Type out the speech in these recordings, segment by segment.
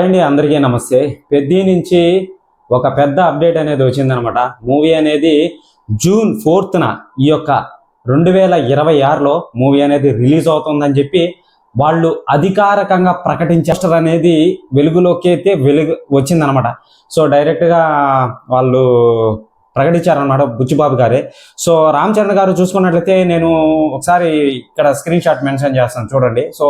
అండి అందరికీ నమస్తే. పెద్ది నుంచి ఒక పెద్ద అప్డేట్ అనేది వచ్చిందనమాట. మూవీ అనేది జూన్ 4న ఈ యొక్క 2026లో మూవీ అనేది రిలీజ్ అవుతుందని చెప్పి వాళ్ళు అధికారికంగా ప్రకటించేస్తారు అనేది వెలుగులోకి అయితే వచ్చిందనమాట. సో డైరెక్ట్గా వాళ్ళు ప్రకటించారనమాట బుచ్చిబాబు గారే. సో రామ్ చరణ్ గారు చూసుకున్నట్లయితే నేను ఒకసారి ఇక్కడ స్క్రీన్ షాట్ మెన్షన్ చేస్తాను చూడండి. సో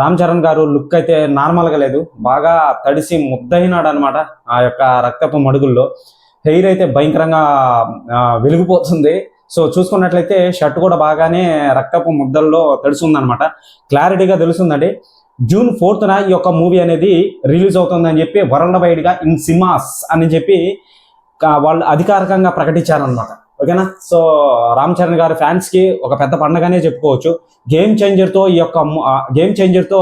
రామ్ చరణ్ గారు లుక్ అయితే నార్మల్గా లేదు, బాగా తడిసి ముద్దయినాడు అనమాట. ఆ యొక్క రక్తపు మడుగుల్లో హెయిర్ అయితే భయంకరంగా వెలిగిపోతుంది. సో చూసుకున్నట్లయితే షర్ట్ కూడా బాగానే రక్తపు ముద్దల్లో తడిసిందనమాట. క్లారిటీగా తెలుస్తుందండి. జూన్ 4న ఈ యొక్క మూవీ అనేది రిలీజ్ అవుతుందని చెప్పి వరల్డ్ వైడ్గా ఇన్ సినిమాస్ అని చెప్పి వాళ్ళు అధికారికంగా ప్రకటించారనమాట. ఓకేనా. సో రామ్ చరణ్ గారి ఫ్యాన్స్కి ఒక పెద్ద పండగనే చెప్పుకోవచ్చు. గేమ్ చేంజర్తో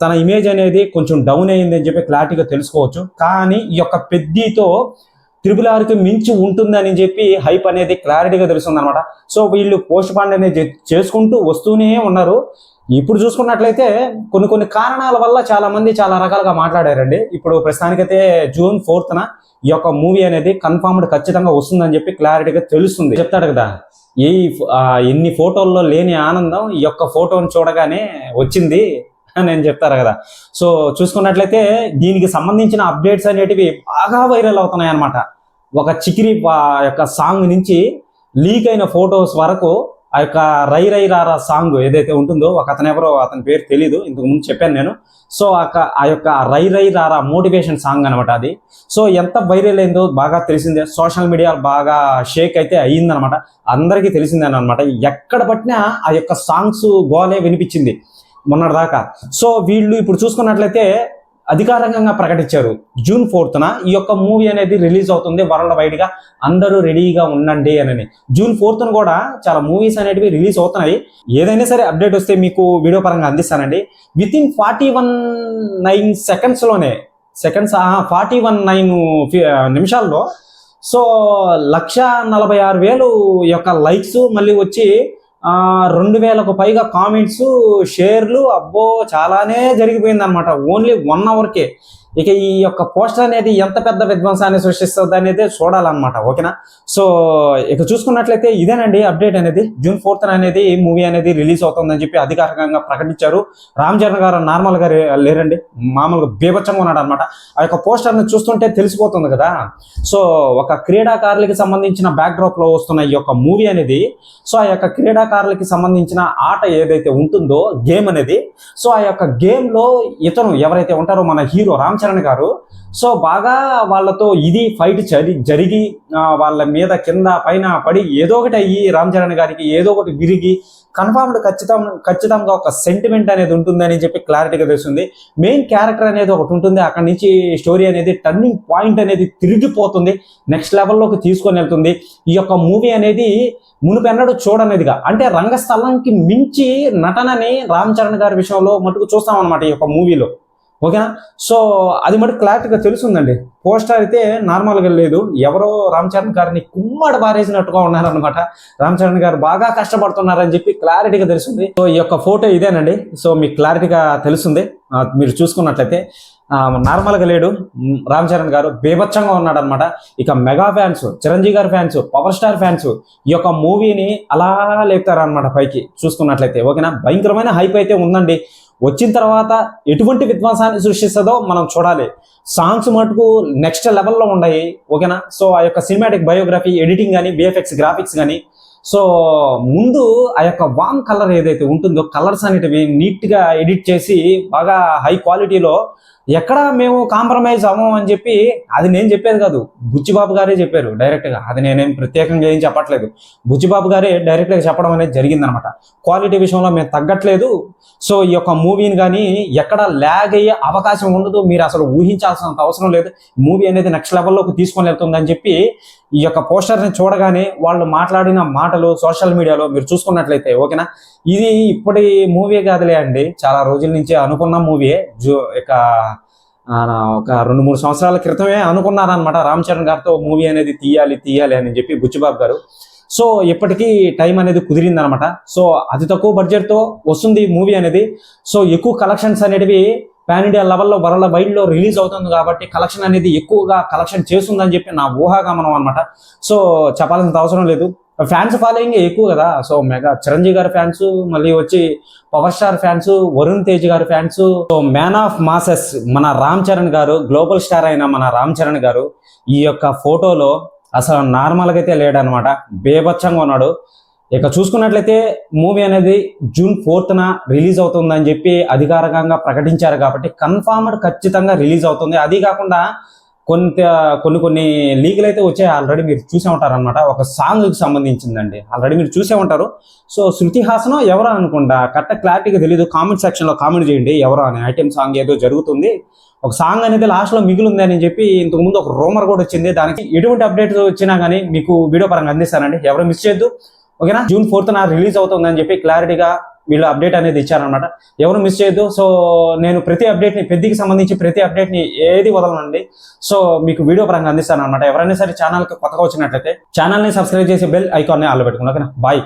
తన ఇమేజ్ అనేది కొంచెం డౌన్ అయ్యింది అని చెప్పి క్లారిటీగా తెలుసుకోవచ్చు. కానీ ఈ యొక్క పెద్దితో RRRకి మించి ఉంటుందని చెప్పి హైప్ అనేది క్లారిటీగా తెలుస్తుంది అనమాట. సో వీళ్ళు పోస్ట్ పాండ్ అనేది చేసుకుంటూ వస్తూనే ఉన్నారు. ఇప్పుడు చూసుకున్నట్లయితే కొన్ని కారణాల వల్ల చాలా మంది చాలా రకాలుగా మాట్లాడారండి. ఇప్పుడు ప్రస్తుతానికైతే జూన్ 4న ఈ యొక్క మూవీ అనేది కన్ఫర్మ్డ్ ఖచ్చితంగా వస్తుందని చెప్పి క్లారిటీగా తెలుస్తుంది. చెప్తాడు కదా, ఎన్ని ఫోటోల్లో లేని ఆనందం ఈ యొక్క ఫోటోని చూడగానే వచ్చింది అని నేను చెప్తారు కదా. సో చూసుకున్నట్లయితే దీనికి సంబంధించిన అప్డేట్స్ అనేటివి బాగా వైరల్ అవుతున్నాయి అనమాట. ఒక చికిరి యొక్క సాంగ్ నుంచి లీక్ అయిన ఫొటోస్ వరకు ఆ యొక్క రై రై రారా సాంగ్ ఏదైతే ఉంటుందో, అతని పేరు తెలీదు, ఇంతకు ముందు చెప్పాను నేను. సో ఆ యొక్క రై రై రారా మోటివేషన్ సాంగ్ అనమాట అది. సో ఎంత వైరల్ అయిందో బాగా తెలిసిందే. సోషల్ మీడియా బాగా షేక్ అయితే అయ్యిందనమాట. అందరికీ తెలిసిందేనమాట. ఎక్కడ పట్టినా ఆ యొక్క సాంగ్స్ గోలే వినిపించింది మొన్నటిదాకా. సో వీళ్ళు ఇప్పుడు చూసుకున్నట్లయితే అధికారికంగా ప్రకటించారు జూన్ 4న ఈ యొక్క మూవీ అనేది రిలీజ్ అవుతుంది వరల్డ్ వైడ్గా, అందరూ రెడీగా ఉండండి అని. జూన్ 4న కూడా చాలా మూవీస్ అనేటివి రిలీజ్ అవుతున్నాయి. ఏదైనా సరే అప్డేట్ వస్తే మీకు వీడియో పరంగా అందిస్తానండి. విత్ ఇన్ 41 సెకండ్స్లోనే 41 నిమిషాల్లో సో 146,000 యొక్క లైక్స్, మళ్ళీ వచ్చి 2,000కు పైగా కామెంట్స్, షేర్లు, అబ్బో చాలానే జరిగిపోయింది అనమాట ఓన్లీ 1 అవర్కే. ఇక ఈ యొక్క పోస్టర్ అనేది ఎంత పెద్ద విధ్వంసాన్ని సృష్టిస్తుంది అనేది చూడాలన్నమాట. ఓకేనా. సో ఇక చూసుకున్నట్లయితే ఇదేనండి అప్డేట్ అనేది. జూన్ 4న అనేది మూవీ అనేది రిలీజ్ అవుతుందని చెప్పి అధికారికంగా ప్రకటించారు. రామ్ చరణ్ గారు నార్మల్గా లేరండి, మామూలుగా బీభత్సంగా ఉన్నాడు అనమాట. ఆ యొక్క పోస్టర్ని చూస్తుంటే తెలిసిపోతుంది కదా. సో ఒక క్రీడాకారులకి సంబంధించిన బ్యాక్డ్రాప్లో వస్తున్న ఈ యొక్క మూవీ అనేది, సో ఆ యొక్క క్రీడాకారులకి సంబంధించిన ఆట ఏదైతే ఉంటుందో గేమ్ అనేది, సో ఆ యొక్క గేమ్లో ఇతను ఎవరైతే ఉంటారో మన హీరో రామ్ చరణ్ గారు, సో బాగా వాళ్ళతో ఇది ఫైట్ జరిగి వాళ్ళ మీద కింద పైన పడి ఏదో ఒకటి అయ్యి రామ్ చరణ్ గారికి ఏదో ఒకటి విరిగి కన్ఫర్మ్డ్ ఖచ్చితంగా ఒక సెంటిమెంట్ అనేది ఉంటుందని చెప్పి క్లారిటీగా తెలుస్తుంది. మెయిన్ క్యారెక్టర్ అనేది ఒకటి ఉంటుంది. అక్కడి నుంచి స్టోరీ అనేది టర్నింగ్ పాయింట్ అనేది తిరిగిపోతుంది, నెక్స్ట్ లెవెల్లోకి తీసుకొని వెళ్తుంది. ఈ యొక్క మూవీ అనేది మునుపెన్నడూ చూడనేదిగా, అంటే రంగస్థలానికి మించి నటనని రామ్ చరణ్ గారి విషయంలో మటుకు చూస్తామన్నమాట ఈ యొక్క మూవీలో. ఓకేనా. సో అది మటుకు క్లారిటీగా తెలుస్తుందండి. పోస్టర్ అయితే నార్మల్గా లేదు, ఎవరో రామ్ చరణ్ గారిని కుమ్మడి బారేసినట్టుగా ఉన్నారనమాట. రామ్ చరణ్ గారు బాగా కష్టపడుతున్నారని చెప్పి క్లారిటీగా తెలుస్తుంది. సో ఈ యొక్క ఫోటో ఇదేనండి. సో మీకు క్లారిటీగా తెలుస్తుంది. మీరు చూసుకున్నట్లయితే నార్మల్గా లేడు రామ్ చరణ్ గారు, బీభత్సంగా ఉన్నాడు అనమాట. ఇక మెగా ఫ్యాన్స్, చిరంజీవి గారి ఫ్యాన్స్, పవర్ స్టార్ ఫ్యాన్స్ ఈ యొక్క మూవీని అలా లేపుతారనమాట పైకి చూసుకున్నట్లయితే. ఓకేనా. భయంకరమైన హైప్ అయితే ఉందండి. వచ్చిన తర్వాత ఎటువంటి విధ్వంసాన్ని సృష్టిస్తుందో మనం చూడాలి. సాంగ్స్ మటుకు నెక్స్ట్ లెవెల్లో ఉన్నాయి. ఓకేనా. సో ఆ యొక్క సినిమాటిక్ బయోగ్రఫీ, ఎడిటింగ్ కానీ, VFX గ్రాఫిక్స్ కానీ, సో ముందు ఆ యొక్క వామ్ కలర్ ఏదైతే ఉంటుందో కలర్స్ అనేటివి నీట్గా ఎడిట్ చేసి బాగా హై క్వాలిటీలో, ఎక్కడ మేము కాంప్రమైజ్ అవ్వము అని చెప్పి అది నేను చెప్పేది కాదు, బుచ్చిబాబు గారే చెప్పారు డైరెక్ట్గా. అది నేనేం ప్రత్యేకంగా ఏం చెప్పట్లేదు, బుచ్చిబాబు గారే డైరెక్ట్గా చెప్పడం అనేది జరిగిందనమాట. క్వాలిటీ విషయంలో మేము తగ్గట్లేదు. సో ఈ యొక్క మూవీని కానీ ఎక్కడ ల్యాగ్ అయ్యే అవకాశం ఉండదు, మీరు అసలు ఊహించాల్సినంత అవసరం లేదు, మూవీ అనేది నెక్స్ట్ లెవెల్లోకి తీసుకొని వెళ్తుందని చెప్పి ఈ యొక్క పోస్టర్ని చూడగానే వాళ్ళు మాట్లాడిన మాటలు సోషల్ మీడియాలో మీరు చూసుకున్నట్లయితే. ఓకేనా. ఇది ఇప్పటి మూవీ కాదులే అండి, చాలా రోజుల నుంచి అనుకున్న మూవీయే. ఒక 2-3 సంవత్సరాల క్రితమే అనుకున్నారనమాట రామ్ చరణ్ గారితో మూవీ అనేది తీయాలి అని చెప్పి బుచ్చిబాబు గారు. సో ఇప్పటికీ టైం అనేది కుదిరిందనమాట. సో అతి తక్కువ బడ్జెట్తో వస్తుంది మూవీ అనేది. సో ఎక్కువ కలెక్షన్స్ అనేటివి పాన్ ఇండియా లెవెల్లో వరల్డ్ వైడ్లో రిలీజ్ అవుతుంది కాబట్టి కలెక్షన్ అనేది ఎక్కువగా కలెక్షన్ చేస్తుందని చెప్పి నా ఊహాగమనం అనమాట. సో చెప్పాల్సినంత అవసరం లేదు. ఫ్యాన్స్ ఫాలోయింగ్ ఎక్కువ కదా. సో మెగా చిరంజీవి గారి ఫ్యాన్స్, మళ్ళీ వచ్చి power star fans, Varun Tej గారి fans, so man of masses మన రామ్ చరణ్ గారు, గ్లోబల్ స్టార్ అయిన మన రామ్ చరణ్ గారు ఈ యొక్క ఫోటోలో అసలు నార్మల్గా అయితే లేడనమాట, బేభత్సంగా ఉన్నాడు. ఇక చూసుకున్నట్లయితే మూవీ అనేది June 4th రిలీజ్ అవుతుందని చెప్పి అధికారికంగా ప్రకటించారు కాబట్టి కన్ఫర్మ్డ్ ఖచ్చితంగా రిలీజ్ అవుతుంది. అది కాకుండా కొన్ని లీగల్ అయితే వచ్చాయి, ఆల్రెడీ మీరు చూసే ఉంటారు అనమాట. ఒక సాంగ్కి సంబంధించిందండి, ఆల్రెడీ మీరు చూసే ఉంటారు. సో శృతి హాసన్ ఎవరో అనుకుంటా, కరెక్ట్ క్లారిటీగా తెలియదు. కామెంట్ సెక్షన్లో కామెంట్ చేయండి ఎవరో అని. ఐటెం సాంగ్ ఏదో జరుగుతుంది, ఒక సాంగ్ అనేది లాస్ట్లో మిగిలింది అని చెప్పి ఇంతకుముందు ఒక రూమర్ కూడా వచ్చింది. దానికి ఎటువంటి అప్డేట్స్ వచ్చినా కానీ మీకు వీడియో పరంగా అందిస్తానండి, ఎవరు మిస్ చేయొద్దు. ఓకేనా, June 4th రిలీజ్ అవుతుందని చెప్పి క్లారిటీగా వీళ్ళు అప్డేట్ అనేది ఇచ్చారనమాట, ఎవరు మిస్ చేయొద్దు. సో నేను ప్రతి అప్డేట్ని, పెద్దకి సంబంధించి ప్రతి అప్డేట్ని ఏది వదలనండి. సో మీకు వీడియో పరంగా అందిస్తాను అనమాట. ఎవరైనా సరే ఛానల్కి కొత్తగా వచ్చినట్లయితే ఛానల్ని సబ్స్క్రైబ్ చేసి బెల్ ఐకాన్ని ఆల్లో పెట్టుకున్నాను. ఓకేనా, బాయ్.